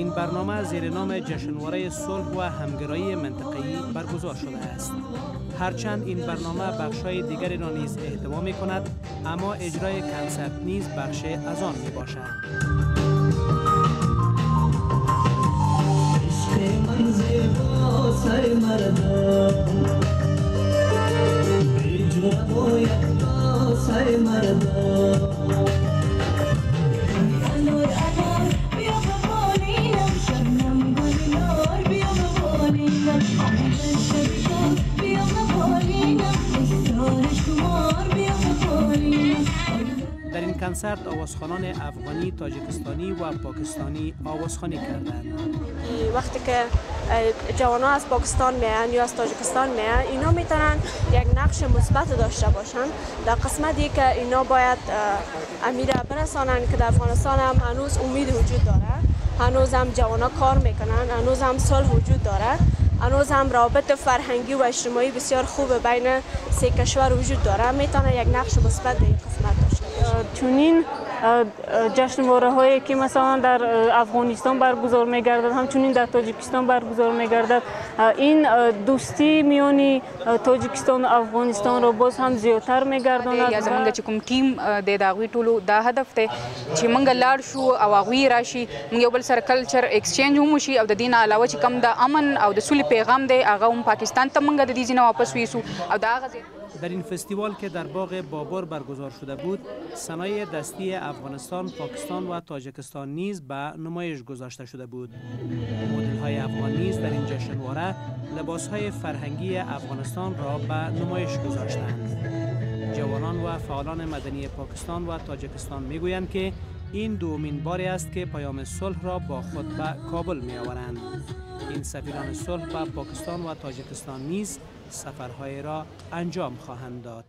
این برنامه زیر نام جشنواره صلح و همگرایی منطقه‌ای برگزار شده است. هرچند این برنامه بخش‌های دیگری را نیز اهتمام می‌کند، اما اجرای کنسرت نیز بخش از آن می‌باشد. در این کنسرت آوازخوانان افغانی، تاجیکستانی و پاکستانی آوازخوانی کردند. وقتی که جوانان از پاکستان میان یا از تاجیکستان میان، اینا میتونن یک نقش مثبت داشته باشن در قسمتی که اینا باید امیره برسانن که در افغانستان هم هنوز امید وجود داره، هنوز هم جوانا کار میکنن، هنوز هم صلح وجود داره، هنوز هم رابط فرهنگی و اجتماعی بسیار خوب بین سه کشور وجود داره، میتونه یک نقش مثبت در این قسمت داشته باشه. چنین جشنواره هایی که مثلا در افغانستان برگزار میگردد، همچنین در تاجیکستان برگزار میگردد، این دوستی میانی تاجیکستان و افغانستان را باز هم زیاتر میگرداند. یا زمونږ چې کوم ټیم د هغوی ټولو دا هدف دی چې موږ لاړ شو او هغوی راشي، موږ یو بل سره کلچر ایکسچینج هم وشي، او د دې نه علاوه چې کوم د امن او د سولې پیغام دی هغه هم پاکستان ته موږ د دې ځای نه واپس ویسو او دا هغه در این فستیوال که در باغ بابر برگزار شده بود، صنایع دستی افغانستان، پاکستان و تاجیکستان نیز به نمایش گذاشته شده بود. مدل‌های افغان نیز در این جشنواره لباس‌های فرهنگی افغانستان را به نمایش گذاشتند. جوانان و فعالان مدنی پاکستان و تاجیکستان میگویند که این دومین باری است که پیام صلح را با خود به کابل می‌آورند. این سفیران صلح به پاکستان و تاجیکستان نیز سفرهای را انجام خواهند داد.